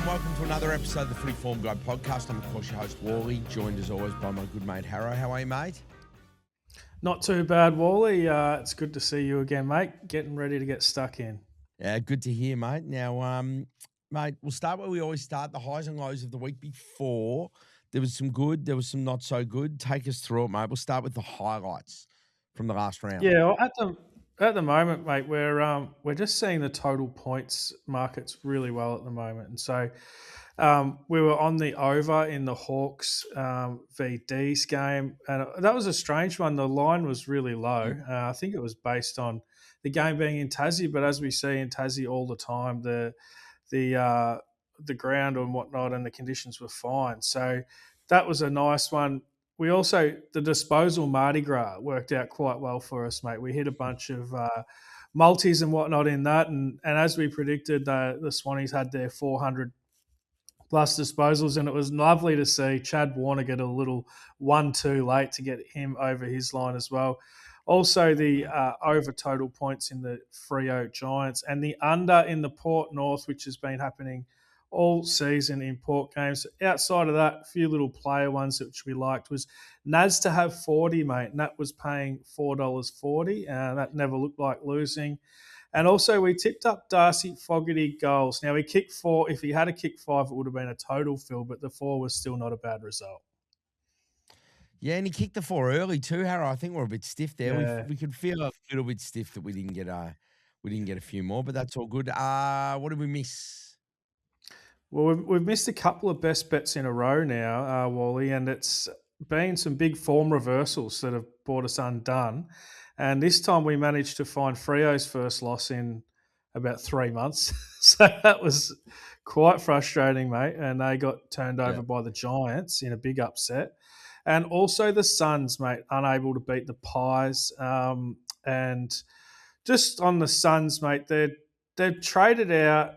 and welcome to another episode of the Footy Form Guide podcast. I'm, of course, your host, Wally, joined as always by my good mate, Harro. How are you, mate? Not too bad, Wally. It's good to see you again, mate. Getting ready to get stuck in. Yeah, good to hear, mate. Now, mate, we'll start where we always start, the highs and lows of the week before. There was some good, there was some not so good. Take us through it, mate. We'll start with the highlights from the last round. Yeah, well, at the moment, mate, we're just seeing the total points markets really well at the moment, and so we were on the over in the Hawks v D's game, and that was a strange one. The line was really low. I think it was based on the game being in Tassie, but as we see in Tassie all the time, the uh, the ground and whatnot and the conditions were fine. So that was a nice one. We also the disposal Mardi Gras worked out quite well for us, mate. We hit a bunch of multis and whatnot in that, and as we predicted, the Swannies had their 400 plus disposals, and it was lovely to see Chad Warner get a little 1-2 late to get him over his line as well. Also, the over total points in the Freo Giants and the under in the Port North, which has been happening all season in Port games. Outside of that, a few little player ones which we liked was Naz to have 40, mate, and that was paying $4.40. That never looked like losing. And also, we tipped up Darcy Fogarty goals. Now, he kicked four. If he had a kick five, it would have been a total fill, but the four was still not a bad result. Yeah, and he kicked the four early too, Harro. I think we're a bit stiff there. Yeah. We could feel a little bit stiff that we didn't get a few more, but that's all good. What did we miss? Well, we've missed a couple of best bets in a row now, Wally, and it's been some big form reversals that have brought us undone. And this time we managed to find Freo's first loss in about 3 months. So that was quite frustrating, mate. And they got turned Yeah. over by the Giants in a big upset. And also the Suns, mate, unable to beat the Pies. And just on the Suns, mate, they've traded out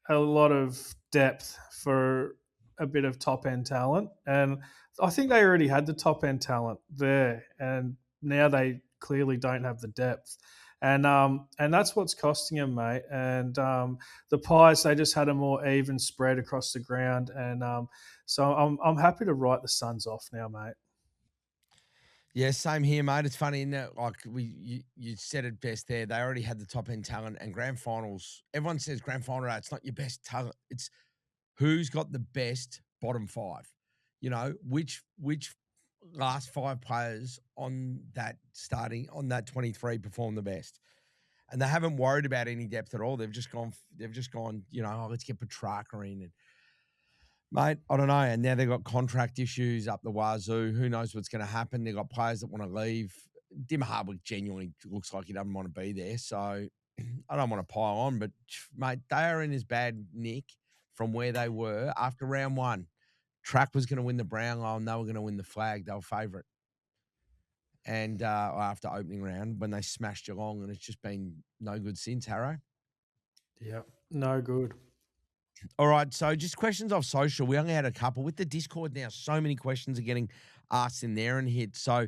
a lot of depth for a bit of top end talent, and I think they already had the top end talent there, and now they clearly don't have the depth, and that's what's costing them, mate. And the Pies, they just had a more even spread across the ground, and so I'm happy to write the Suns off now, mate. Yeah, same here, mate. It's funny in that, like you said it best there. They already had the top end talent and grand finals. Everyone says grand final, it's not your best talent. It's who's got the best bottom five. You know, which last five players on that 23 perform the best. And they haven't worried about any depth at all. They've just gone, let's get Petrarca in. And mate, I don't know. And now they've got contract issues up the wazoo. Who knows what's going to happen? They've got players that want to leave. Dimmer Hardwick genuinely looks like he doesn't want to be there. So I don't want to pile on, but mate, they are in as bad nick from where they were after round one. Track was going to win the Brownlow and they were going to win the flag. They were favourite. And after opening round when they smashed Geelong, and it's just been no good since, Harrow. Yeah, no good. All right, so just questions off social. We only had a couple. With the Discord now, so many questions are getting asked in there and hit. So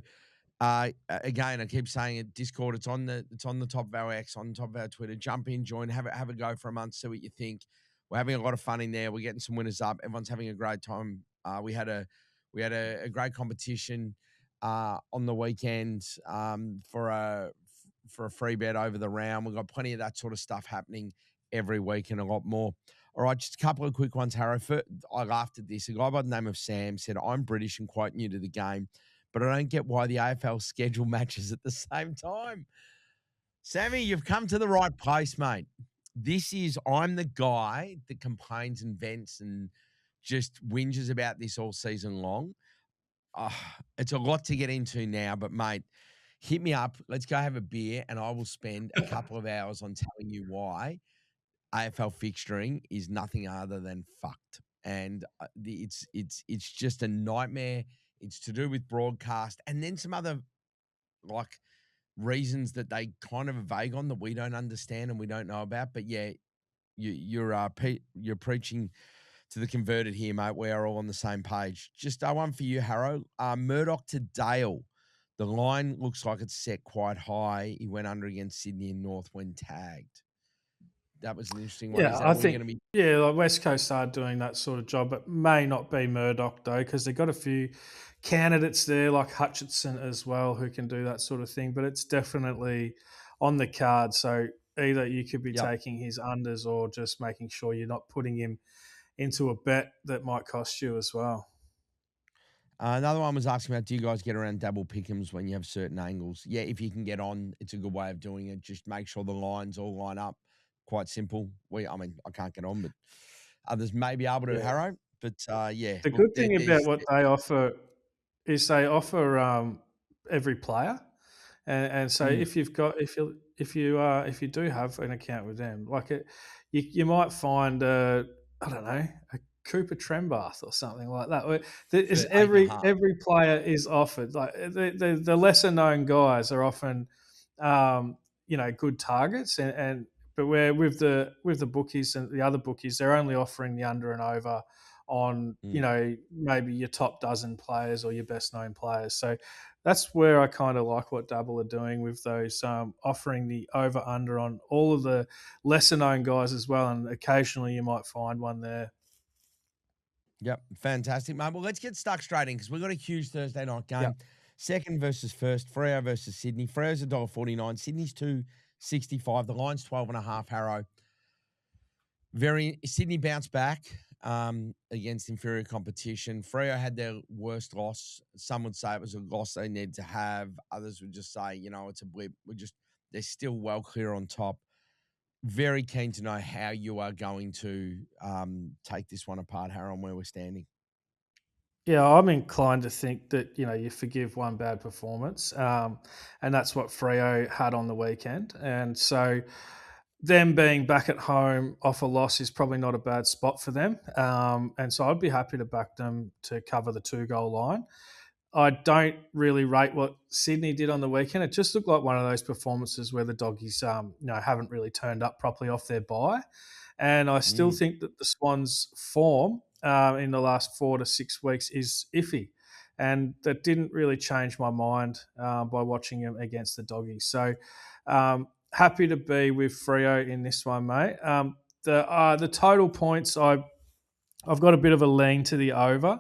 again, I keep saying it, Discord, it's on the top of our X, on the top of our Twitter. Jump in, join, have a go for a month, see what you think. We're having a lot of fun in there. We're getting some winners up. Everyone's having a great time. We had a great competition on the weekend for a free bet over the round. We've got plenty of that sort of stuff happening every week and a lot more. All right, just a couple of quick ones, Harrow. I laughed at this. A guy by the name of Sam said, I'm British and quite new to the game, but I don't get why the AFL schedule matches at the same time. Sammy, you've come to the right place, mate. I'm the guy that complains and vents and just whinges about this all season long. It's a lot to get into now, but mate, hit me up. Let's go have a beer and I will spend a couple of hours on telling you why AFL fixturing is nothing other than fucked. And it's just a nightmare. It's to do with broadcast and then some other like reasons that they kind of are vague on that we don't understand and we don't know about. But yeah, you're preaching to the converted here, mate. We are all on the same page. Just one for you, Harrow. Murdoch to Dale. The line looks like it's set quite high. He went under against Sydney and North when tagged. that was an interesting one. Yeah, Is that I what you're think going to be? like West Coast are doing that sort of job. It may not be Murdoch though, because they've got a few candidates there like Hutchinson as well who can do that sort of thing. But it's definitely on the card. So either you could be Yep. taking his unders or just making sure you're not putting him into a bet that might cost you as well. Another one was asking about, do you guys get around double pick'ems when you have certain angles? Yeah, if you can get on, it's a good way of doing it. Just make sure the lines all line up. Quite simple. I mean, I can't get on, but others may be able to, Yeah. Harrow. But yeah, The look, good thing about what they offer is they offer every player. And so mm, if you do have an account with them, like you might find I don't know, a Cooper Trembath or something like that. Where there for is 8.5. every player is offered. Like the lesser known guys are often good targets, and but where with the bookies and the other bookies, they're only offering the under and over on Mm. maybe your top dozen players or your best known players. So that's where I kind of like what Double are doing with those, offering the over under on all of the lesser known guys as well. And occasionally you might find one there. Yep, fantastic, mate. Well, let's get stuck straight in because we've got a huge Thursday night Yeah. game. Second versus first, Freo versus Sydney. Freo's $1.49, Sydney's 2.65. The line's 12.5, Harrow. Sydney bounced back against inferior competition. Freo had their worst loss. Some would say it was a loss they needed to have. Others would just say, it's a blip. They're still well clear on top. Very keen to know how you are going to take this one apart, Harrow, and where we're standing. Yeah, I'm inclined to think that you forgive one bad performance, and that's what Freo had on the weekend. And so, them being back at home off a loss is probably not a bad spot for them. And so, I'd be happy to back them to cover the 2 goal line. I don't really rate what Sydney did on the weekend. It just looked like one of those performances where the doggies, haven't really turned up properly off their bye. And I still Mm, think that the Swans' form in the last 4 to 6 weeks is iffy. And that didn't really change my mind by watching them against the doggies. So happy to be with Freo in this one, mate. The total points, I've got a bit of a lean to the over,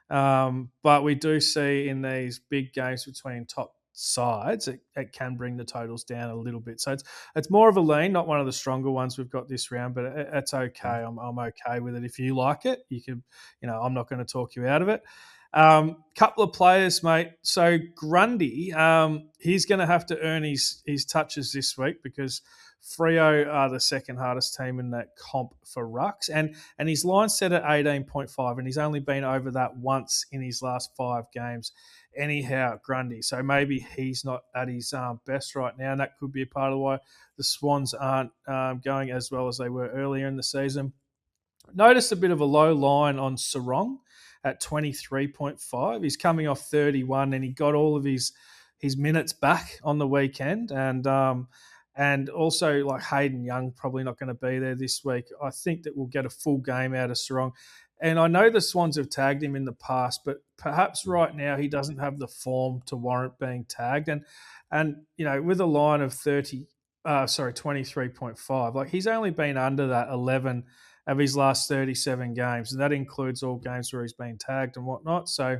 but we do see in these big games between top sides, it can bring the totals down a little bit. So it's more of a lean, not one of the stronger ones we've got this round, but it's okay. mm. I'm okay with it. If you like it, you can. I'm not going to talk you out of it. Couple of players, mate. So Grundy, he's going to have to earn his touches this week because Freo are the second hardest team in that comp for rucks, and his line set at 18.5, and he's only been over that once in his last 5 games. Anyhow, Grundy. So maybe he's not at his best right now, and that could be a part of why the Swans aren't going as well as they were earlier in the season. Noticed a bit of a low line on Sarong at 23.5. He's coming off 31 and he got all of his minutes back on the weekend. And also like Hayden Young probably not going to be there this week. I think that we'll get a full game out of Sarong. And I know the Swans have tagged him in the past, but perhaps right now he doesn't have the form to warrant being tagged. And with a line of 23.5, like he's only been under that 11 of his last 37 games, and that includes all games where he's been tagged and whatnot. So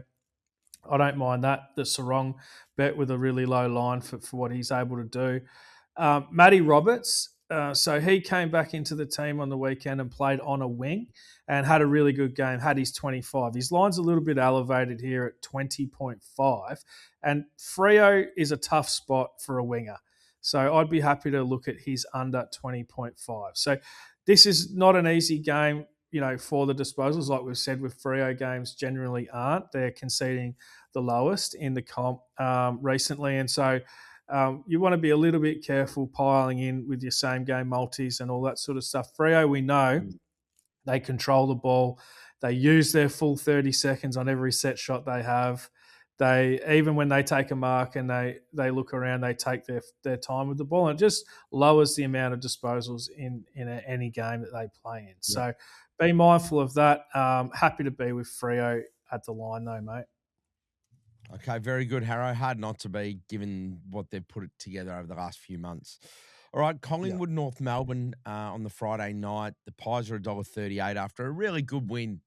I don't mind that. The Sarong bet with a really low line for what he's able to do. Matty Roberts, so he came back into the team on the weekend and played on a wing and had a really good game, had his 25. His line's a little bit elevated here at 20.5, and Freo is a tough spot for a winger. So I'd be happy to look at his under 20.5. So this is not an easy game, for the disposals. Like we've said, with Freo games generally aren't. They're conceding the lowest in the comp recently. And so you want to be a little bit careful piling in with your same game multis and all that sort of stuff. Freo, we know Mm. they control the ball. They use their full 30 seconds on every set shot they have. They, even when they take a mark and they look around, they take their time with the ball, and it just lowers the amount of disposals in any game that they play in. Yep. So be mindful of that. Happy to be with Freo at the line though, mate. Okay, very good, Harrow. Hard not to be given what they've put it together over the last few months. All right, Yeah. Collingwood, North Melbourne on the Friday night. The Pies are $1.38 after a really good win.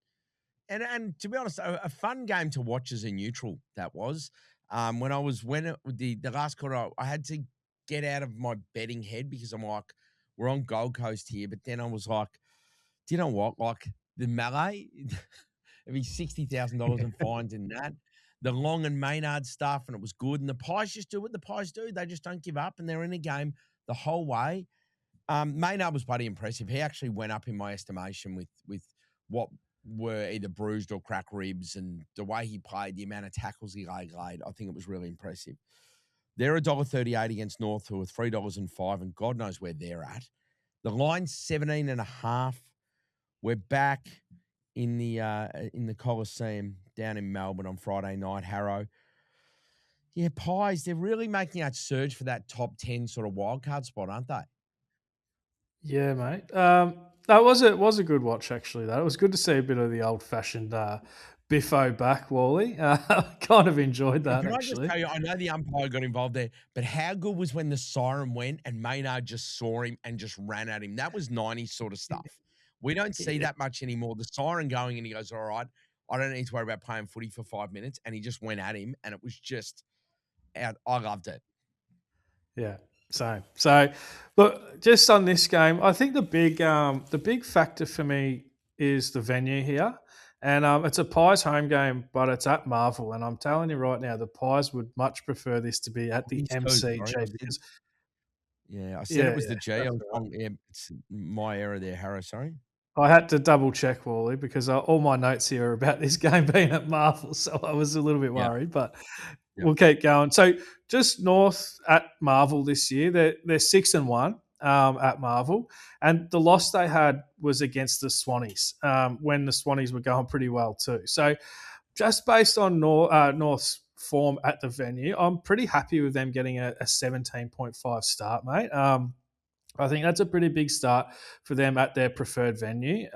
And to be honest, a fun game to watch as a neutral, that was. The last quarter, I had to get out of my betting head because I'm like, we're on Gold Coast here. But then I was like, do you know what? Like the Malay, it'd be $60,000 in fines in that. The Long and Maynard stuff, and it was good. And the Pies just do what the Pies do. They just don't give up, and they're in a game the whole way. Maynard was bloody impressive. He actually went up in my estimation with what were either bruised or cracked ribs, and the way he played, the amount of tackles he laid. I think it was really impressive. They're $1.38 against North, who are $3.05, and God knows where they're at. The line's 17.5. We're back in the Coliseum down in Melbourne on Friday night, Harro. Yeah, Pies, they're really making that surge for that top 10 sort of wildcard spot, aren't they? Yeah, mate. That was a good watch actually. Though it was good to see a bit of the old fashioned Biffo back, Wally. Kind of enjoyed And that can I just actually. tell you, I know the umpire got involved there, but how good was when the siren went and Maynard just saw him and just ran at him? That was 90s sort of stuff. We don't see Yeah, that much anymore. The siren going and he goes, all right, I don't need to worry about playing footy for 5 minutes. And he just went at him and it was just out. I loved it. yeah, same. So, look, just on this game, I think the big factor for me is the venue here, and it's a Pies home game, but it's at Marvel, and I'm telling you right now, the Pies would much prefer this to be at the Me too. MCG Sorry. because I said it yeah, was yeah, the G. I that's was right. wrong. Yeah, it's my error there, Harrow. Sorry. I had to double check Wally because all my notes here are about this game being at Marvel, so I was a little bit Yeah. worried, but Yeah. we'll keep going. So just North at Marvel this year, they're 6-1 at Marvel, and the loss they had was against the Swannies when the Swannies were going pretty well too. So just based on North's form at the venue, I'm pretty happy with them getting a 17.5 start, mate. I think that's a pretty big start for them at their preferred venue.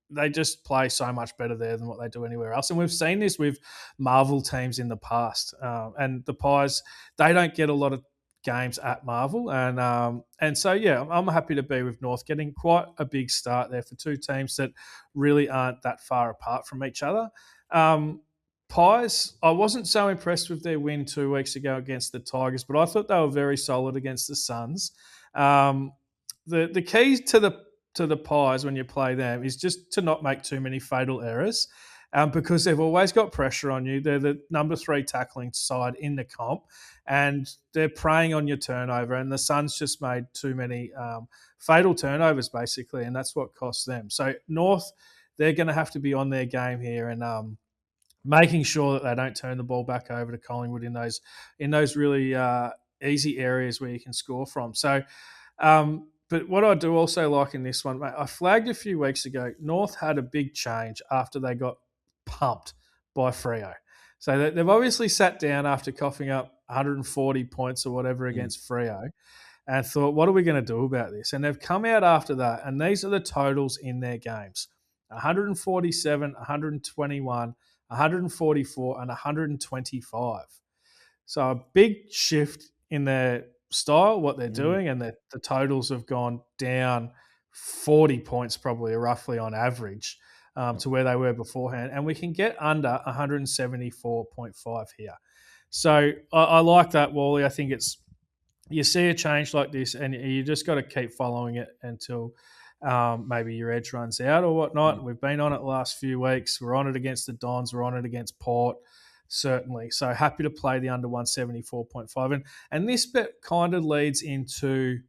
They just play so much better there than what they do anywhere else. And we've seen this with Marvel teams in the past. And the Pies, they don't get a lot of games at Marvel. And so, yeah, I'm happy to be with North getting quite a big start there for two teams that really aren't that far apart from each other. Um, Pies, I wasn't so impressed with their win 2 weeks ago against the Tigers, but I thought they were very solid against the Suns. Um, the key to the Pies when you play them is just to not make too many fatal errors. Because they've always got pressure on you. They're the number 3 tackling side in the comp, and they're preying on your turnover. And the Suns just made too many fatal turnovers, basically, and that's what costs them. So North, they're going to have to be on their game here and making sure that they don't turn the ball back over to Collingwood in those really easy areas where you can score from. So but what I do also like in this one, mate, I flagged a few weeks ago, North had a big change after they got pumped by Freo. So they've obviously sat down after coughing up 140 points or whatever Mm. against Freo and thought, what are we going to do about this? And they've come out after that, and these are the totals in their games: 147, 121, 144, and 125. So a big shift in their style, what they're Mm. doing, and the totals have gone down 40 points, probably roughly on average, Yep. to where they were beforehand. And we can get under 174.5 here. So I like that, Wally. I think it's you see a change like this, and you just got to keep following it until maybe your edge runs out or Mm. whatnot. We've been on it the last few weeks. We're on it against the Dons. We're on it against Port, certainly. So happy to play the under 174.5. And this bet kind of leads into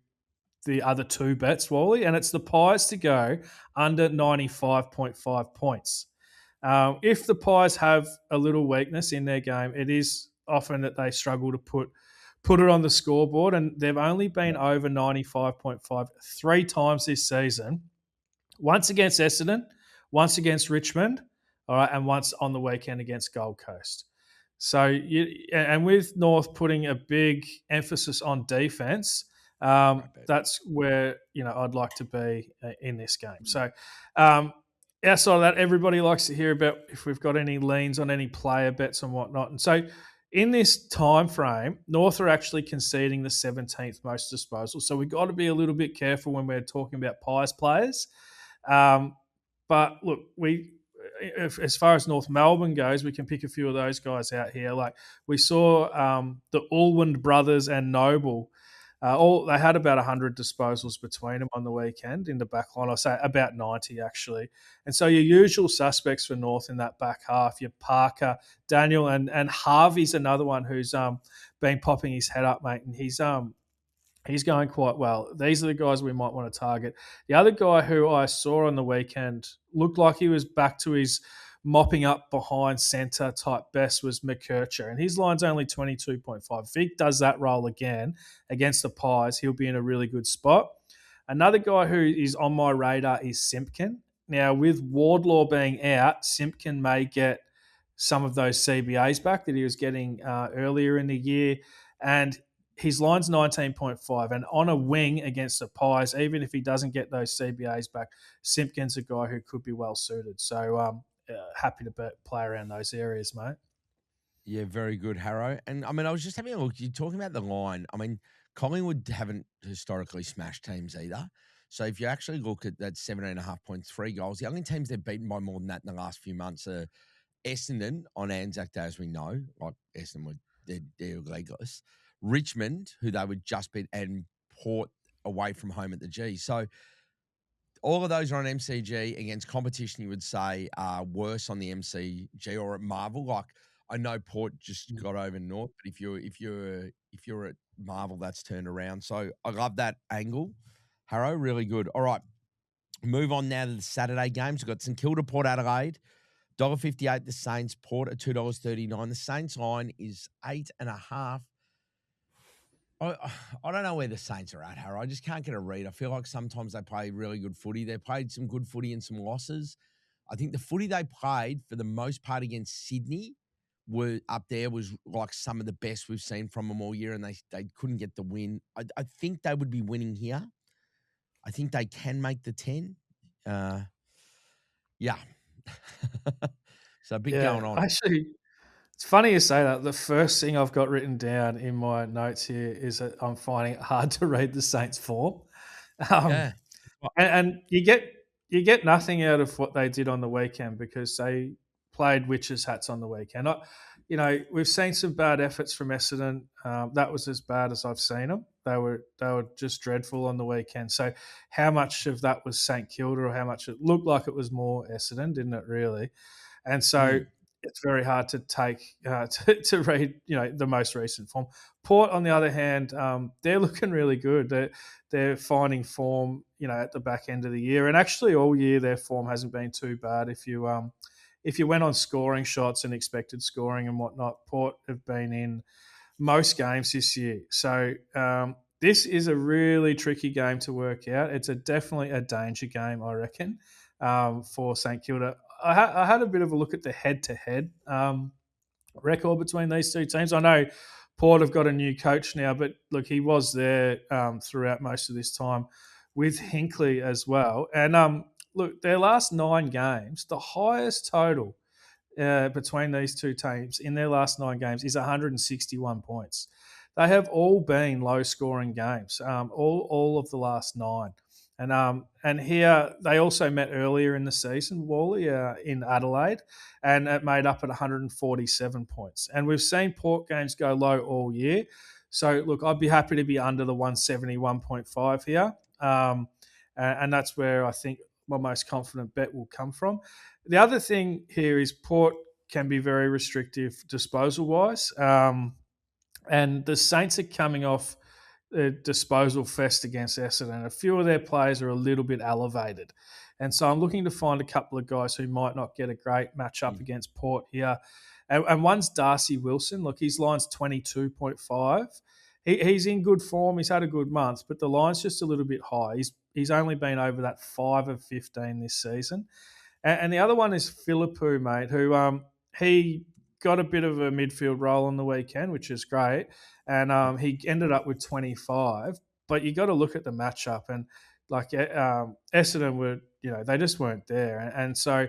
the other two bets, Wally, and it's the Pies to go under 95.5 points. If the Pies have a little weakness in their game, it is often that they struggle to put it on the scoreboard, and they've only been Yep. over 95.5 three times this season. Once against Essendon, once against Richmond, all right, and once on the weekend against Gold Coast. So, and with North putting a big emphasis on defense, Great bet. that's where I'd like to be in this game. So, outside of that, everybody likes to hear about if we've got any leans on any player bets and whatnot. And so, in this time frame, North are actually conceding the 17th most disposals. So we've got to be a little bit careful when we're talking about Pies players. Um, but look, as far as North Melbourne goes, we can pick a few of those guys out here. Like we saw the Allwyn brothers and Noble. All they had about 100 disposals between them on the weekend in the back line. I say about 90 actually. And so your usual suspects for North in that back half, your Parker, Daniel, and Harvey's another one who's been popping his head up, mate, and he's going quite well. These are the guys we might want to target. The other guy who I saw on the weekend looked like he was back to his mopping up behind centre type best was McKercher, and his line's only 22.5. If he does that role again against the Pies, he'll be in a really good spot. Another guy who is on my radar is Simpkin. Now, with Wardlaw being out, Simpkin may get some of those CBAs back that he was getting earlier in the year. And his line's 19.5. And on a wing against the Pies, even if he doesn't get those CBAs back, Simpkin's a guy who could be well suited. So happy to play around those areas, mate. Yeah, very good, Harrow. And I mean, I was just having a look. You're talking about the line. I mean, Collingwood haven't historically smashed teams either. So if you actually look at that 17.5 goals, the only teams they've beaten by more than that in the last few months are Essendon on Anzac Day, as we know. Like Essendon they're legless. Richmond, who they would just beat, and Port away from home at the G. So all of those are on MCG against competition you would say are worse on the MCG or at Marvel. Like I know Port just got over North, but if you're at Marvel, that's turned around. So I love that angle. Harrow, really good. All right. Move on now to the Saturday games. We've got St Kilda, Port Adelaide. $1.58 the Saints, Port at $2.39. The Saints line is 8.5. I don't know where the Saints are at, Harry. I just can't get a read. I feel like sometimes they play really good footy. They played some good footy and some losses. I think the footy they played for the most part against Sydney were up there was like some of the best we've seen from them all year, and they couldn't get the win. I think they would be winning here. I think they can make the 10. Yeah. So big going on. Actually, it's funny you say that. The first thing I've got written down in my notes here is that I'm finding it hard to read the Saints' form. Um, Yeah. and you get nothing out of what they did on the weekend because they played witches' hats on the weekend. We've seen some bad efforts from Essendon. That was as bad as I've seen them. They were just dreadful on the weekend. So how much of that was St Kilda, or how much it looked like it was more Essendon, didn't it really? And so it's very hard to take to read, the most recent form. Port, on the other hand, they're looking really good. They're finding form, at the back end of the year, and actually all year their form hasn't been too bad. If you went on scoring shots and expected scoring and whatnot, Port have been in most games this year. So this is a really tricky game to work out. It's definitely a danger game, I reckon, for St Kilda. I had a bit of a look at the head-to-head record between these two teams. I know Port have got a new coach now, but look, he was there throughout most of this time with Hinkley as well. And look, their last 9 games, the highest total between these two teams in their last 9 games is 161 points. They have all been low-scoring games, all of the last 9. And here they also met earlier in the season, Wally, in Adelaide, and it made up at 147 points. And we've seen Port games go low all year. So, look, I'd be happy to be under the 171.5 here. And that's where I think my most confident bet will come from. The other thing here is Port can be very restrictive disposal-wise. And the Saints are coming off a disposal fest against Essendon. A few of their players are a little bit elevated. And so I'm looking to find a couple of guys who might not get a great matchup against Port here. And one's Darcy Wilson. Look, his line's 22.5. He's in good form. He's had a good month, but the line's just a little bit high. He's only been over that 5 of 15 this season. And the other one is Philippou, mate, who he got a bit of a midfield role on the weekend, which is great. And he ended up with 25. But you got to look at the matchup. And like Essendon were, they just weren't there. And so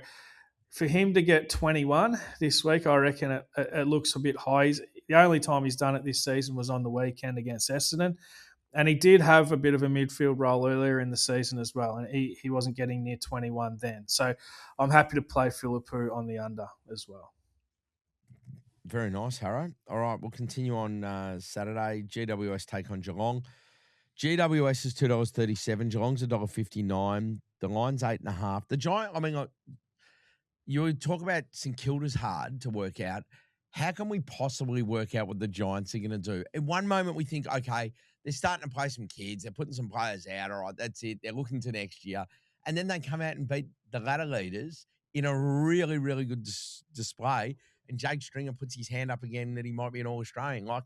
for him to get 21 this week, I reckon it looks a bit high. The only time he's done it this season was on the weekend against Essendon. And he did have a bit of a midfield role earlier in the season as well, and he wasn't getting near 21 then. So I'm happy to play Philippou on the under as well. Very nice, Harro. All right, we'll continue on Saturday. GWS take on Geelong. GWS is $2.37. Geelong's $1.59. The line's 8.5. The Giant, I mean, like, you would talk about St Kilda's hard to work out. How can we possibly work out what the Giants are going to do? In one moment, we think, okay, they're starting to play some kids. They're putting some players out. All right, that's it. They're looking to next year. And then they come out and beat the ladder leaders in a really, really good display. And Jake Stringer puts his hand up again that he might be an All-Australian. Like,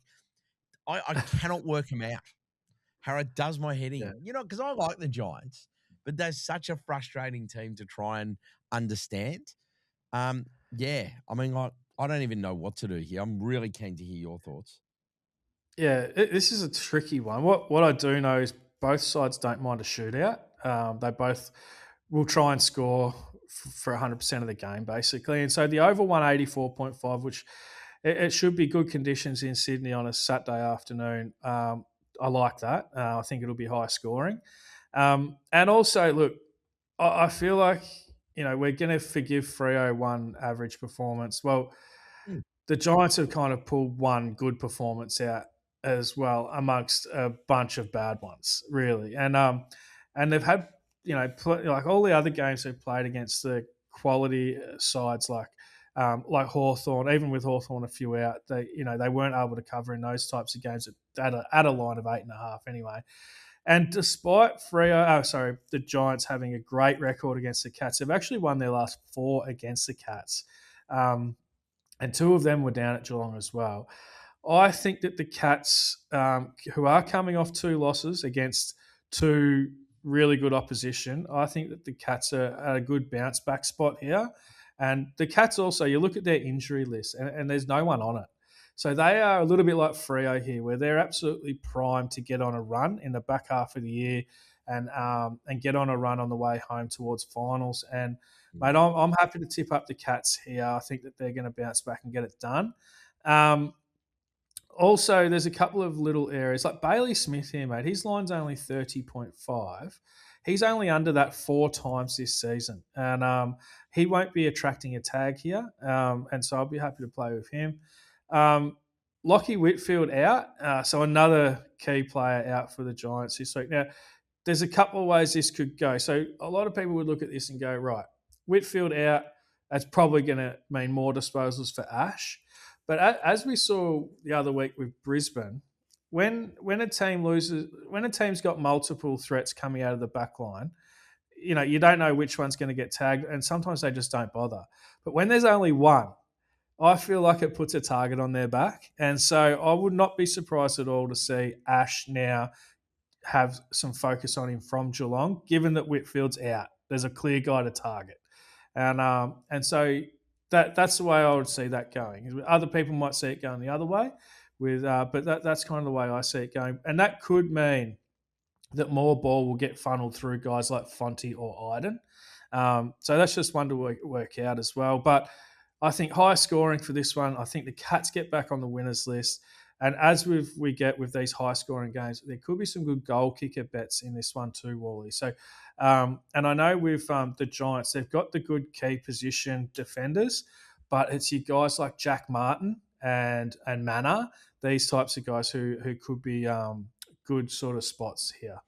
I cannot work him out. Harrow does my head in. Yeah. Because I like the Giants, but they're such a frustrating team to try and understand. Yeah, I mean, like, I don't even know what to do here. I'm really keen to hear your thoughts. Yeah, this is a tricky one. What I do know is both sides don't mind a shootout. They both will try and score for 100% of the game, basically. And so the over 184.5, which it should be good conditions in Sydney on a Saturday afternoon. I like that. I think it'll be high scoring. And also, look, I feel like, we're going to forgive Freo one average performance. Well, Mm. the Giants have kind of pulled one good performance out as well amongst a bunch of bad ones, really. And they've had, like all the other games they've played against the quality sides like Hawthorn, even with Hawthorn a few out, they weren't able to cover in those types of games at a line of 8.5 anyway. And despite the Giants having a great record against the Cats, they've actually won their last 4 against the Cats. And 2 of them were down at Geelong as well. I think that the Cats, who are coming off 2 losses against 2 really good opposition, I think that the Cats are at a good bounce back spot here. And the Cats also, you look at their injury list, and there's no one on it. So they are a little bit like Freo here, where they're absolutely primed to get on a run in the back half of the year and get on a run on the way home towards finals. And mate, I'm happy to tip up the Cats here. I think that they're going to bounce back and get it done. Also, there's a couple of little areas like Bailey Smith here, mate. His line's only 30.5. He's only under that 4 times this season, and he won't be attracting a tag here. And so I'll be happy to play with him. Lockie Whitfield out, so another key player out for the Giants this week. Now, there's a couple of ways this could go. So a lot of people would look at this and go, right, Whitfield out, that's probably going to mean more disposals for Ash. But as we saw the other week with Brisbane, when a team's got multiple threats coming out of the back line, you don't know which one's going to get tagged, and sometimes they just don't bother. But when there's only one, I feel like it puts a target on their back. And so I would not be surprised at all to see Ash now have some focus on him from Geelong, given that Whitfield's out. There's a clear guy to target. And so that's the way I would see that going. Other people might see it going the other way, but that's kind of the way I see it going. And that could mean that more ball will get funneled through guys like Fonte or Iden. So that's just one to work out as well. But I think high scoring for this one. I think the Cats get back on the winners list. And as we get with these high scoring games, there could be some good goal kicker bets in this one too, Wally. So, and I know with the Giants, they've got the good key position defenders, but it's your guys like Jack Martin and Mana, these types of guys who could be good sort of spots here.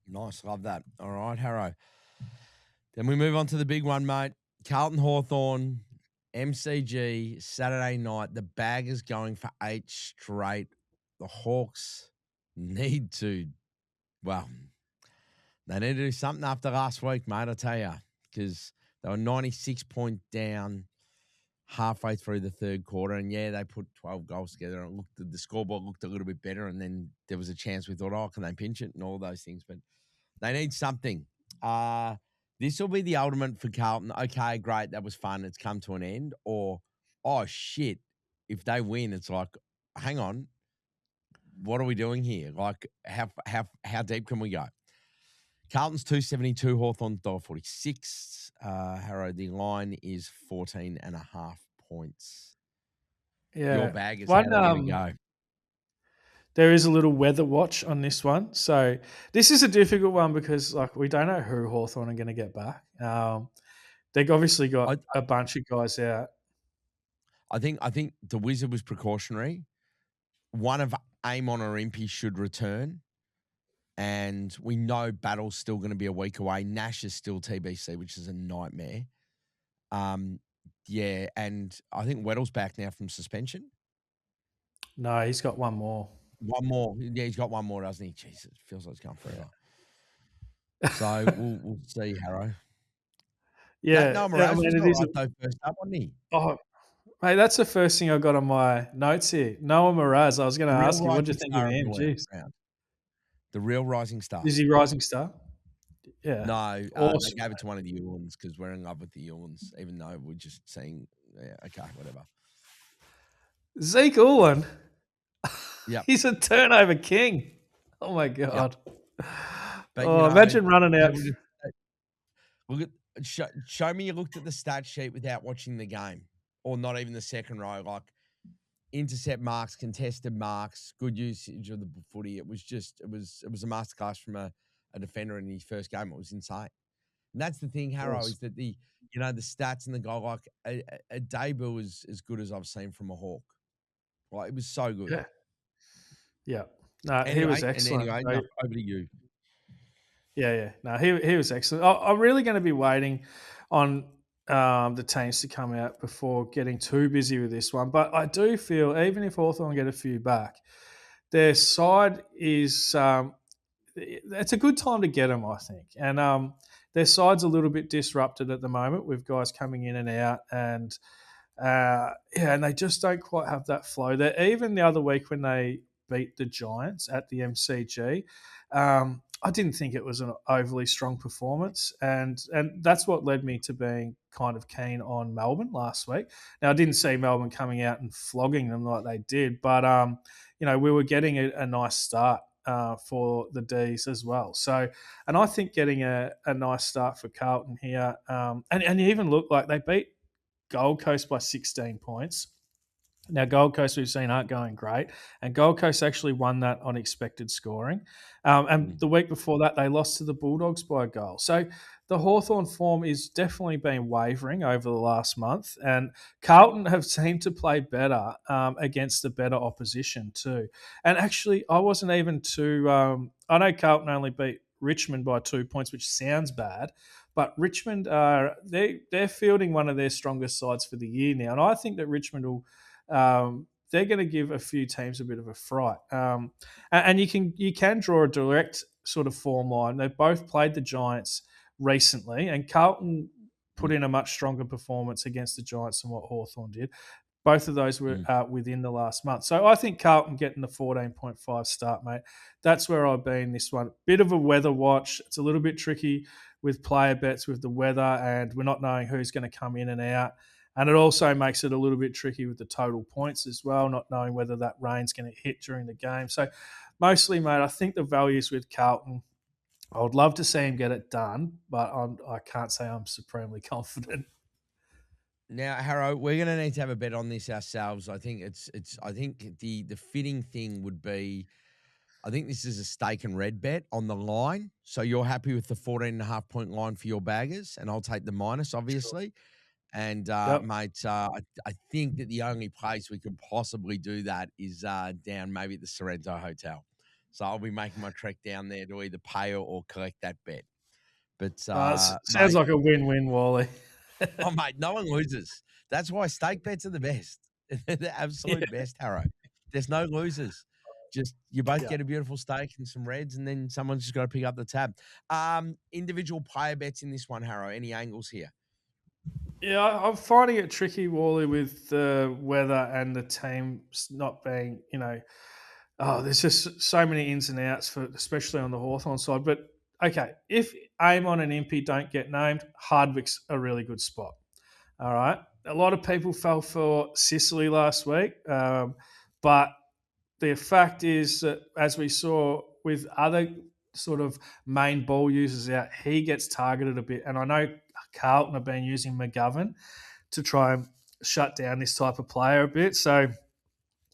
Nice, love that. All right, Harrow. Then we move on to the big one, mate. Carlton Hawthorn, MCG, Saturday night. The bag is going for 8 straight. The Hawks need to, well, they need to do something after last week, mate, I tell you, because they were 96 point down halfway through the third quarter. And, yeah, they put 12 goals together, and the scoreboard looked a little bit better, and then there was a chance we thought, oh, can they pinch it and all those things. But they need something. This will be the ultimate for Carlton. Okay, great, that was fun. It's come to an end. Or, oh, shit, if they win, it's like, hang on, what are we doing here? Like, how deep can we go? Carlton's 272, Hawthorn $1.46. Harrow, the line is 14.5 points. Your Yeah. baggers, how One, they're going to go. there is a little weather watch on this one. So this is a difficult one because like we don't know who Hawthorn are going to get back. They've obviously got I, a bunch of guys out. I think the Wizard was precautionary. One of Amon or Impey should return, and we know Battle's still going to be a week away. Nash is still TBC, which is a nightmare. Um, yeah, and I think Weddle's back now from suspension. No, he's got one more. One more. Yeah, he's got one more, doesn't he? Jesus, it feels like it's gone forever. So we'll see, Harrow. That Yeah, Noah I Mraz mean was it all is. right though, first up, wasn't he? Oh, mate, that's the first thing I got on my notes here. Noah Mraz. I was going The to real ask you, what do you rising think of star of him? the Jeez, round. The real rising star. is he rising star? Yeah, No, they awesome. gave it to one of the Ewans because we're in love with the Ewans, even though we're just saying, yeah, okay, whatever. Zeke Ullin, Yep. he's a turnover king. Oh my Yep. god. But Oh, imagine running out. people just look at show me you looked at the stat sheet without watching the game, or not even the second row. Like intercept marks, contested marks, good usage of the footy. It was a masterclass from a defender in his first game. It was insane. And that's the thing, Harrow, Was. is that the stats and the goal, like a debut is as good as I've seen from a Hawk. Like it was so good. Yeah, yeah. No, he was excellent. Anyway, no, over to you. Yeah, yeah. No, he was excellent. I'm really going to be waiting on the teams to come out before getting too busy with this one. But I do feel even if Hawthorn get a few back, their side is it's a good time to get them, I think. And their side's a little bit disrupted at the moment with guys coming in and out, and yeah, and they just don't quite have that flow. There, even the other week when they beat the Giants at the MCG, I didn't think it was an overly strong performance, and that's what led me to being kind of keen on Melbourne last week. Now, I didn't see Melbourne coming out and flogging them like they did, but we were getting a nice start. For the D's as well. So, and I think getting a nice start for Carlton here, and you even look like they beat Gold Coast by 16 points. Now, Gold Coast we've seen aren't going great, and Gold Coast actually won that on expected scoring. And Mm. the week before that, they lost to the Bulldogs by a goal. So the Hawthorn form is definitely been wavering over the last month, and Carlton have seemed to play better against the better opposition too. And actually, I wasn't even too. I know Carlton only beat Richmond by 2 points, which sounds bad, but Richmond are they're fielding one of their strongest sides for the year now, and I think that Richmond will they're going to give a few teams a bit of a fright. And you can draw a direct sort of form line. They've both played the Giants recently, and Carlton put Mm. in a much stronger performance against the Giants than what Hawthorn did. Both of those were Mm. within the last month. So I think Carlton getting the 14.5 start, mate. That's where I've been this one. Bit of a weather watch. It's a little bit tricky with player bets with the weather, and we're not knowing who's going to come in and out. And it also makes it a little bit tricky with the total points as well, not knowing whether that rain's going to hit during the game. So mostly, mate, I think the values with Carlton. I would love to see him get it done, but I can't say I'm supremely confident. Now, Harrow, we're going to need to have a bet on this ourselves. I think I think the fitting thing would be, I think this is a stake and red bet on the line. So you're happy with the 14.5 point line for your baggers, and I'll take the minus, Sure. obviously. And Yep. mate, I think that the only place we could possibly do that is down maybe at the Sorrento Hotel. So I'll be making my trek down there to either pay or collect that bet. But Sounds mate, like a win-win, Wally. oh mate, no one loses. That's why stake bets are the best. They're the Yeah. absolute best, Harrow. There's no losers. Just you both Yeah. get a beautiful steak and some reds, and then someone's just got to pick up the tab. Individual player bets in this one, Harrow. Any angles here? Yeah, I'm finding it tricky, Wally, with the weather and the teams not being, there's just so many ins and outs for, especially on the Hawthorn side. But okay, if Amon and Impey don't get named, Hardwick's a really good spot. All right, a lot of people fell for Sicily last week, but the fact is that as we saw with other sort of main ball users out, he gets targeted a bit, and I know Carlton have been using McGovern to try and shut down this type of player a bit. So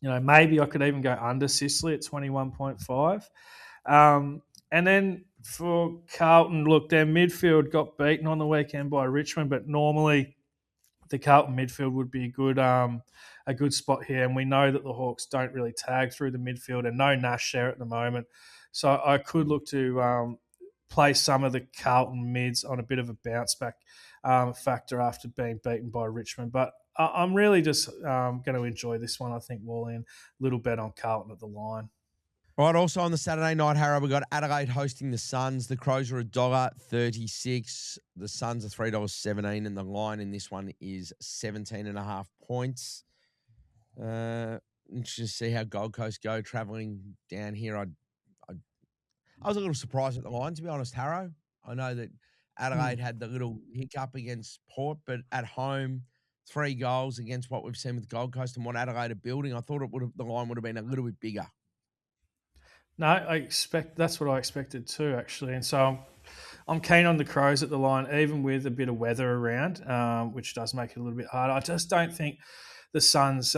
Maybe I could even go under Sicily at 21.5. And then for Carlton, look, their midfield got beaten on the weekend by Richmond, but normally the Carlton midfield would be a good spot here. And we know that the Hawks don't really tag through the midfield, and no Nash there at the moment. So I could look to play some of the Carlton mids on a bit of a bounce back factor after being beaten by Richmond. But I'm really just going to enjoy this one. I think Wally, and a little bet on Carlton at the line. All right, also on the Saturday night, Harrow, we got Adelaide hosting the Suns. The Crows are $1.36. The Suns are $3.17, and the line in this one is 17.5 points. Interested to see how Gold Coast go travelling down here. I was a little surprised at the line, to be honest, Harrow. I know that Adelaide had the little hiccup against Port, but at home, 3 goals against what we've seen with Gold Coast and what Adelaide are building. I thought the line would have been a little bit bigger. No, that's what I expected too, actually. And so I'm keen on the Crows at the line, even with a bit of weather around, which does make it a little bit harder. I just don't think the Suns,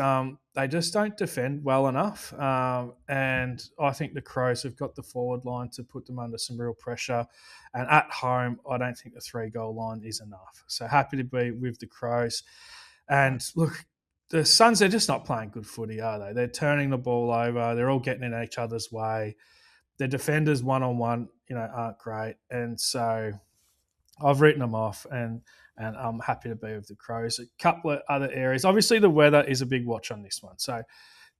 they just don't defend well enough. And I think the Crows have got the forward line to put them under some real pressure. And at home, I don't think the 3-goal line is enough. So happy to be with the Crows. And look, the Suns, they're just not playing good footy, are they? They're turning the ball over. They're all getting in each other's way. Their defenders one-on-one, aren't great. And so I've written them off, and I'm happy to be with the Crows. A couple of other areas. Obviously, the weather is a big watch on this one. So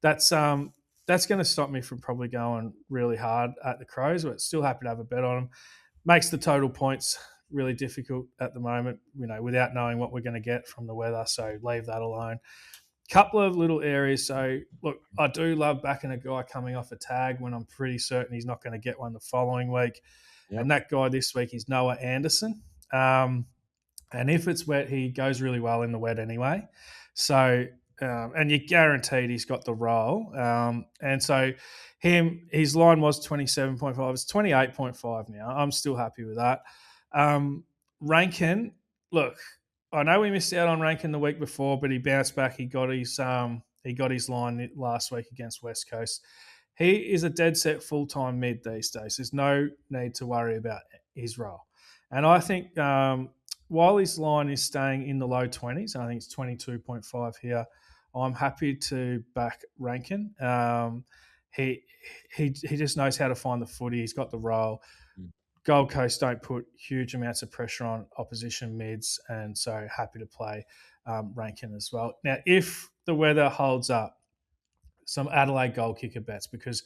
that's going to stop me from probably going really hard at the Crows, but still happy to have a bet on them. Makes the total points really difficult at the moment, without knowing what we're going to get from the weather. So leave that alone. Couple of little areas. So, look, I do love backing a guy coming off a tag when I'm pretty certain he's not going to get one the following week. Yep. And that guy this week is Noah Anderson. And if it's wet, he goes really well in the wet anyway. So, and you're guaranteed he's got the role. And so his line was 27.5. It's 28.5 now. I'm still happy with that. Rankin, look, I know we missed out on Rankin the week before, but he bounced back. He got his line last week against West Coast. He is a dead set full-time mid these days. There's no need to worry about his role. And I think while his line is staying in the low 20s, and I think it's 22.5 here, I'm happy to back Rankin. He just knows how to find the footy. He's got the role. Gold Coast don't put huge amounts of pressure on opposition mids, and so happy to play Rankin as well. Now, if the weather holds up, some Adelaide goal kicker bets, because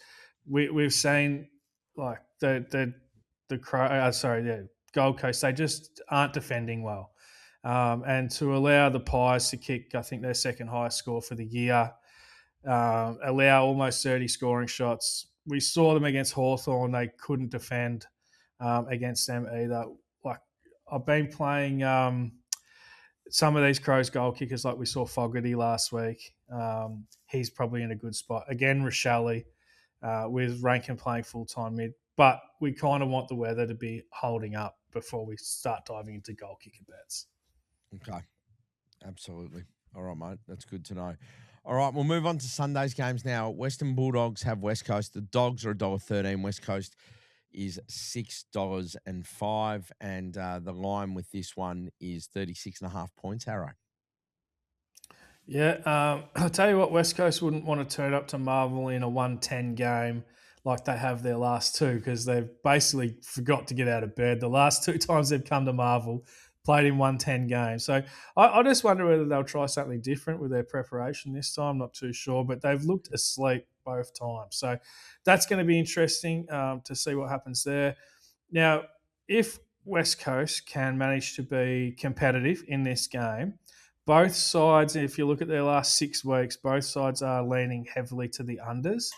we've seen like the Gold Coast, they just aren't defending well, and to allow the Pies to kick, I think their second highest score for the year, allow almost 30 scoring shots. We saw them against Hawthorn; they couldn't defend against them either. Like, I've been playing some of these Crows goal kickers, like we saw Fogarty last week. He's probably in a good spot. Again, Rochelle with Rankin playing full-time mid. But we kind of want the weather to be holding up before we start diving into goal kicker bets. Okay. Absolutely. All right, mate. That's good to know. All right, we'll move on to Sunday's games now. Western Bulldogs have West Coast. The Dogs are $1.13. West Coast is $6.05, and the line with this one is 36.5 points, Harrow. Yeah, I'll tell you what, West Coast wouldn't want to turn up to Marvel in a 110 game like they have their last two, because they've basically forgot to get out of bed. The last 2 times they've come to Marvel, played in 110 games. So I just wonder whether they'll try something different with their preparation this time. Not too sure, but they've looked asleep both times. So that's going to be interesting to see what happens there. Now, if West Coast can manage to be competitive in this game, both sides, if you look at their last 6 weeks, both sides are leaning heavily to the unders.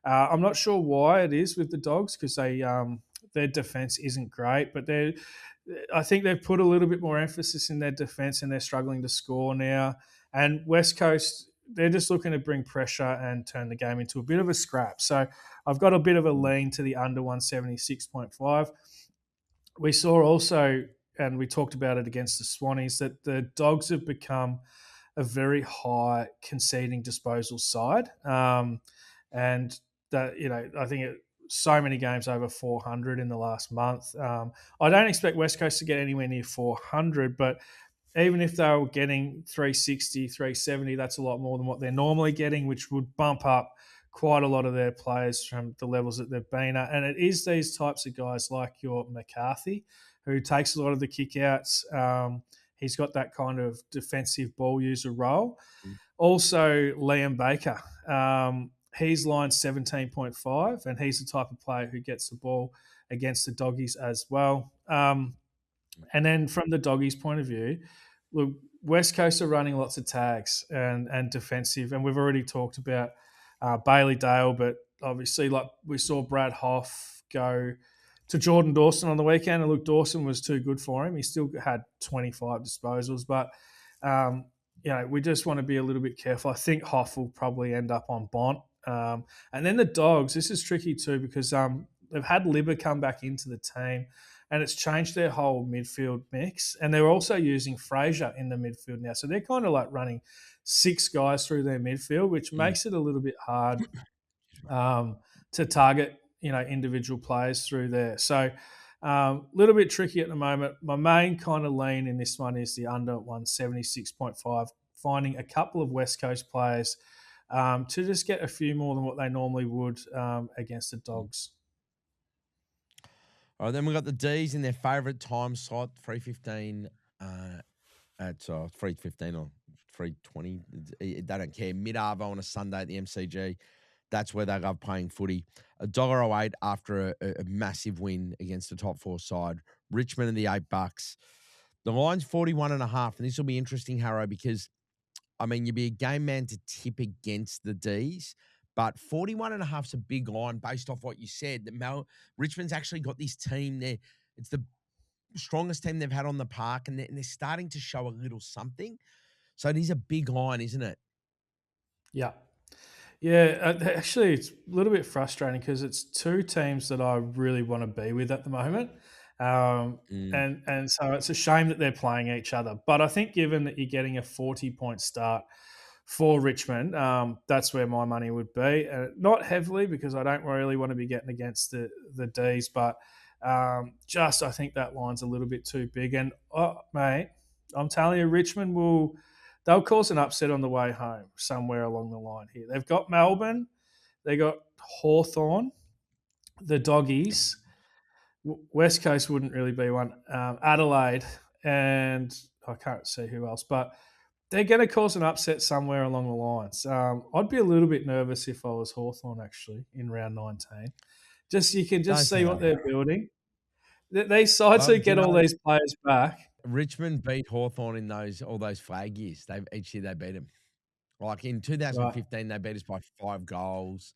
I'm not sure why it is with the Dogs, because their defense isn't great, but I think they've put a little bit more emphasis in their defense, and they're struggling to score now. And West Coast, they're just looking to bring pressure and turn the game into a bit of a scrap. So I've got a bit of a lean to the under 176.5. We saw also, and we talked about it against the Swannies, that the Dogs have become a very high conceding disposal side, and that I think so many games over 400 in the last month. I don't expect West Coast to get anywhere near 400, but even if they were getting 360, 370, that's a lot more than what they're normally getting, which would bump up quite a lot of their players from the levels that they've been at. And it is these types of guys like your McCarthy, who takes a lot of the kickouts. He's got that kind of defensive ball user role. Mm. Also, Liam Baker. He's line 17.5, and he's the type of player who gets the ball against the doggies as well. And then from the doggies' point of view, look, West Coast are running lots of tags and defensive, and we've already talked about Bailey Dale, but obviously, like we saw Brad Hoff go to Jordan Dawson on the weekend, and look, Dawson was too good for him. He still had 25 disposals, but we just want to be a little bit careful. I think Hoff will probably end up on Bont. And then the Dogs, this is tricky too because they've had Libba come back into the team and it's changed their whole midfield mix. And they're also using Fraser in the midfield now. So they're kind of like running 6 guys through their midfield, which Mm. makes it a little bit hard to target, individual players through there. So a little bit tricky at the moment. My main kind of lean in this one is the under 176.5, finding a couple of West Coast players to just get a few more than what they normally would against the Dogs. All right, then we got the D's in their favourite time slot, 3:15 at 3:15 or 3:20. They don't care. Mid-arvo on a Sunday at the MCG. That's where they love playing footy. $1.08 after a massive win against the top 4 side. Richmond and the $8. The line's 41.5, and this will be interesting, Harrow, because you'd be a game man to tip against the D's, but 41.5 is a big line based off what you said. That Richmond's actually got this team there. It's the strongest team they've had on the park, and they're starting to show a little something. So it is a big line, isn't it? Yeah. Yeah, actually, it's a little bit frustrating because it's 2 teams that I really want to be with at the moment. Mm. And so it's a shame that they're playing each other. But I think given that you're getting a 40-point start for Richmond, that's where my money would be. Not heavily because I don't really want to be getting against the Ds, but just I think that line's a little bit too big. And, mate, I'm telling you, they'll cause an upset on the way home somewhere along the line here. They've got Melbourne, they got Hawthorn, the Doggies. West Coast wouldn't really be one. Adelaide, and I can't see who else, but they're going to cause an upset somewhere along the lines. I'd be a little bit nervous if I was Hawthorn actually in round 19. You can Don't just say see that, what they're Harrow. building. These sides Well, who do you get all know, these players back. Richmond beat Hawthorn in all those flag years. Each year they beat them. Like in Right. 2015, they beat us by 5 goals.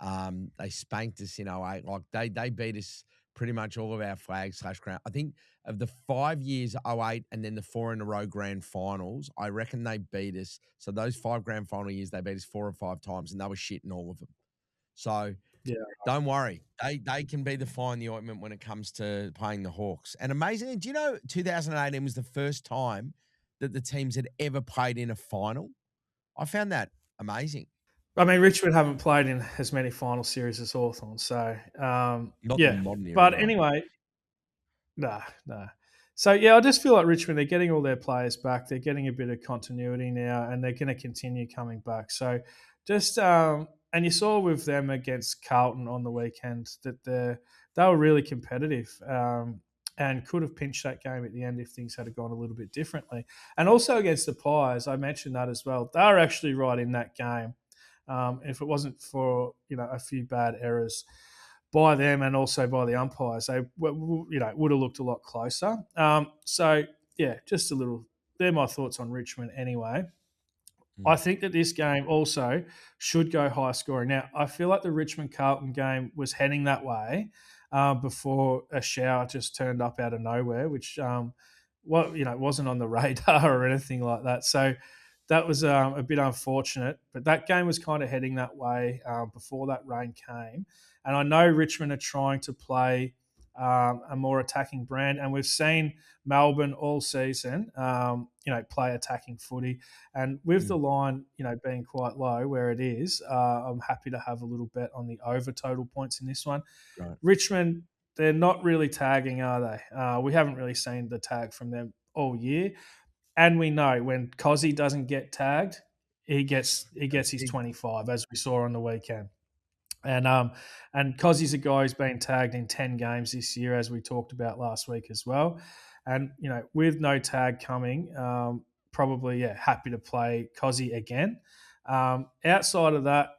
They spanked us in '08. Like they beat us pretty much all of our flag/ground. I think of the 5 years, '08, and then the 4 in a row grand finals, I reckon they beat us. So those 5 grand final years, they beat us 4 or 5 times, and they were shit in all of them. So Yeah. don't worry. They can be the fly in the ointment when it comes to playing the Hawks. And amazingly, do you know 2018 was the first time that the teams had ever played in a final? I found that amazing. I mean, Richmond haven't played in as many final series as Hawthorn, so Not in the yeah. modern era, But no. anyway, nah, nah. So yeah, I just feel like Richmond, they're getting all their players back. They're getting a bit of continuity now, and they're going to continue coming back. So just and you saw with them against Carlton on the weekend that they were really competitive. And could have pinched that game at the end if things had gone a little bit differently. And also against the Pies, I mentioned that as well. They were actually right in that game. If it wasn't for a few bad errors by them and also by the umpires, they would have looked a lot closer. So yeah, just a little. They're my thoughts on Richmond anyway. I Mm. think that this game also should go high scoring. Now, I feel like the Richmond Carlton game was heading that way before a shower just turned up out of nowhere, which wasn't on the radar or anything like that. So that was a bit unfortunate. But that game was kind of heading that way before that rain came. And I know Richmond are trying to play a more attacking brand. And we've seen Melbourne all season, play attacking footy. And with the Mm, line, being quite low where it is, I'm happy to have a little bet on the over total points in this one. right. Richmond, they're not really tagging, are they? We haven't really seen the tag from them all year. And we know when Cozzy doesn't get tagged, he gets his Big 25, as we saw on the weekend. And Cozzy's a guy who's been tagged in 10 games this year, as we talked about last week as well. And with no tag coming, probably happy to play Cozzy again. Outside of that,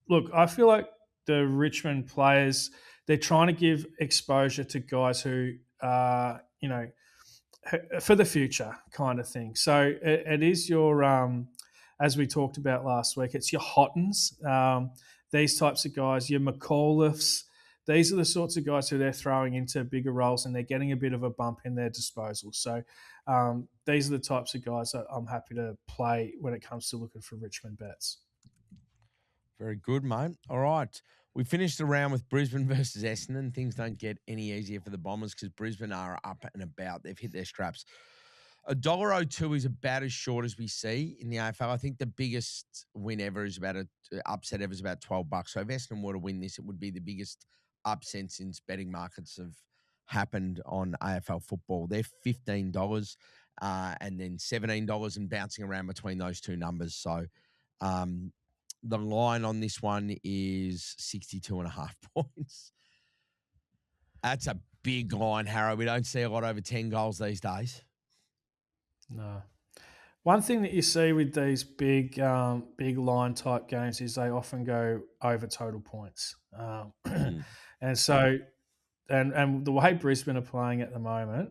look, I feel like the Richmond players, they're trying to give exposure to guys who are for the future kind of thing. So it is your, as we talked about last week, it's your Hottons, these types of guys, your McAuliffes. These are the sorts of guys who they're throwing into bigger roles and they're getting a bit of a bump in their disposal. So these are the types of guys that I'm happy to play when it comes to looking for Richmond bets. Very good, mate. All right. We finished the round with Brisbane versus Essendon. Things don't get any easier for the Bombers because Brisbane are up and about. They've hit their straps. $1.02 is about as short as we see in the AFL. I think the biggest win ever is about upset ever is about $12. So if Essendon were to win this, it would be the biggest upset since betting markets have happened on AFL football. They're $15 and then $17 and bouncing around between those two numbers. So um, the line on this one is 62.5 points. That's a big line, Harrow. We don't see a lot over 10 goals these days. No. One thing that you see with these big line type games is they often go over total points, Mm. and so and the way Brisbane are playing at the moment,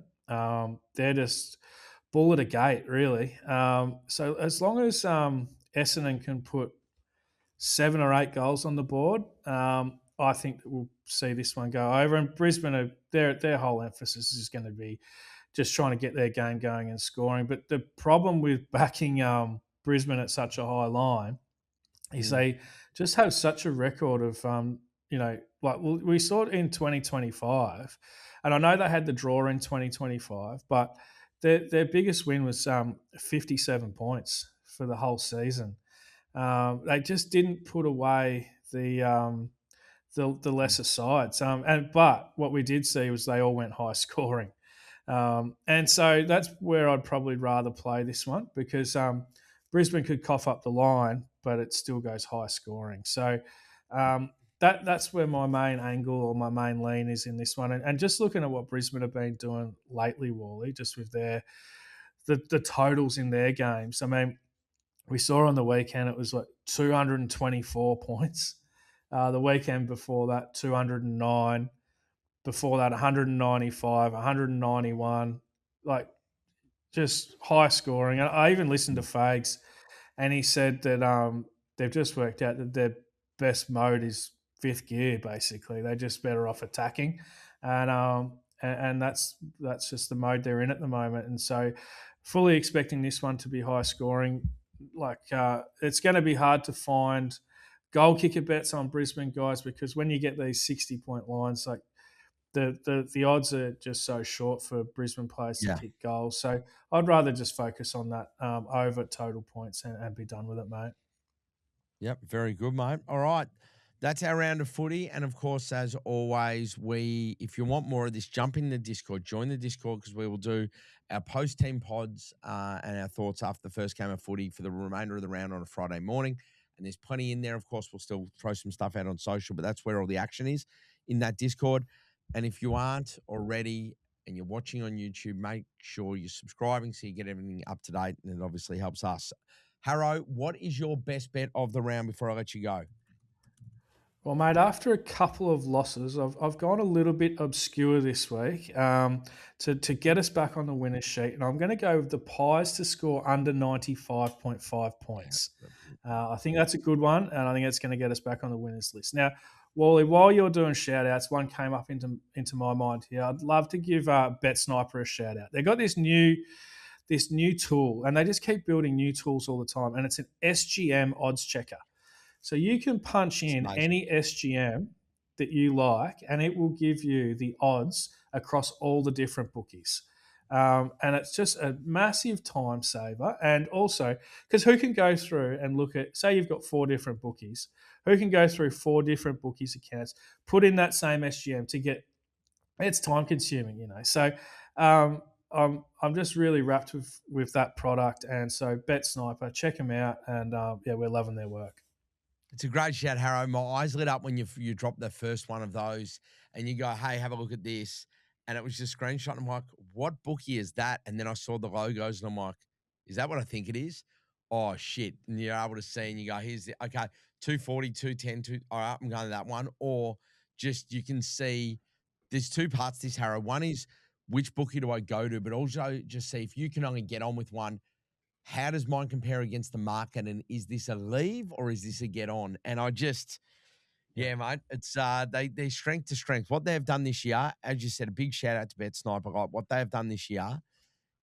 they're just bull at a gate, really. So as long as Essendon can put 7 or 8 goals on the board, I think that we'll see this one go over. And Brisbane, their whole emphasis is going to be just trying to get their game going and scoring. But the problem with backing Brisbane at such a high line is Mm. they just have such a record of, like we saw it in 2025. And I know they had the draw in 2025, but their biggest win was 57 points for the whole season. They just didn't put away the Mm. lesser sides. But what we did see was they all went high scoring. And so that's where I'd probably rather play this one because Brisbane could cough up the line, but it still goes high scoring. So that's where my main angle or my main lean is in this one. And just looking at what Brisbane have been doing lately, Wally, just with the totals in their games. I mean, we saw on the weekend it was like 224 points. The weekend before that, 209. Before that, 195, 191. Like just high scoring. And I even listened to Fags, and he said that they've just worked out that their best mode is fifth gear. Basically, they're just better off attacking, and that's just the mode they're in at the moment. And so, fully expecting this one to be high scoring. Like it's going to be hard to find goal kicker bets on Brisbane guys because when you get these 60-point lines, like the odds are just so short for Brisbane players to Yeah. kick goals. So I'd rather just focus on that over total points and be done with it, mate. Yep, very good, mate. All right. That's our round of footy. And of course, as always, if you want more of this, jump in the Discord, join the Discord because we will do our post team pods and our thoughts after the first game of footy for the remainder of the round on a Friday morning. And there's plenty in there. Of course, we'll still throw some stuff out on social, but that's where all the action is in that Discord. And if you aren't already and you're watching on YouTube, make sure you're subscribing so you get everything up to date. And it obviously helps us. Harrow, what is your best bet of the round before I let you go? Well, mate, after a couple of losses, I've gone a little bit obscure this week to get us back on the winners sheet, and I'm going to go with the Pies to score under 95.5 points. I think that's a good one, and I think it's going to get us back on the winners list. Now, Wally, while you're doing shout outs, one came up into my mind here. I'd love to give Bet Sniper a shout out. They've got this new tool, and they just keep building new tools all the time, and it's an SGM odds checker. So you can punch It's in amazing. any SGM that you like, and it will give you the odds across all the different bookies. And it's just a massive time saver. And also, because who can go through and look at, say you've got 4 different bookies, who can go through 4 different bookies accounts, put in that same SGM to get, it's time consuming, you know. So I'm just really wrapped with that product. And so Bet Sniper, check them out. And yeah, we're loving their work. It's a great shout, Harro. My eyes lit up when you dropped the first one of those and you go, hey, have a look at this. And it was just screenshot. And I'm like, what bookie is that? And then I saw the logos and I'm like, is that what I think it is? Oh, shit. And you're able to see and you go, here's the, okay, 240, 210, all right, I'm going to that one. Or just you can see there's 2 parts to this, Harro. One is which bookie do I go to? But also just see if you can only get on with one, how does mine compare against the market? And is this a leave or is this a get on? And I just, yeah, mate, it's they strength to strength. What they've done this year, as you said, a big shout out to Bet Sniper. Like what they've done this year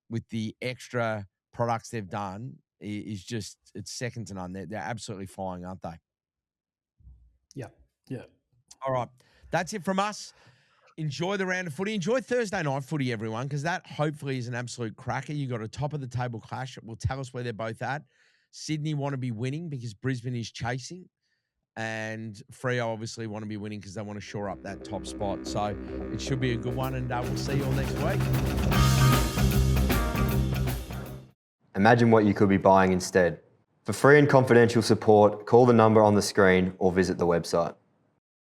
with the extra products they've done is just, it's second to none. They're absolutely flying, aren't they? Yeah, yeah. All right, that's it from us. Enjoy the round of footy. Enjoy Thursday night footy, everyone, because that hopefully is an absolute cracker. You got a top of the table clash. It will tell us where they're both at. Sydney want to be winning because Brisbane is chasing, and Freo obviously want to be winning because they want to shore up that top spot. So it should be a good one, and we'll see you all next week. Imagine what you could be buying instead. For free and confidential support, call the number on the screen or visit the website.